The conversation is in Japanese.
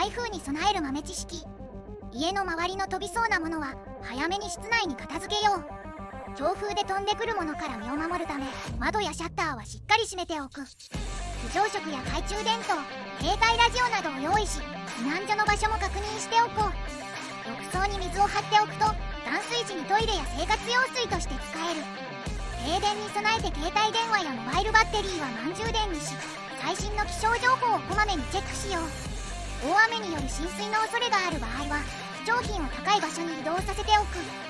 台風に備える豆知識。家の周りの飛びそうなものは早めに室内に片付けよう。強風で飛んでくるものから身を守るため、窓やシャッターはしっかり閉めておく。非常食や懐中電灯、携帯ラジオなどを用意し、避難所の場所も確認しておこう。浴槽に水を張っておくと、断水時にトイレや生活用水として使える。停電に備えて携帯電話やモバイルバッテリーは満充電にし、最新の気象情報をこまめにチェックしよう。大雨による浸水の恐れがある場合は、貴重品を高い場所に移動させておく。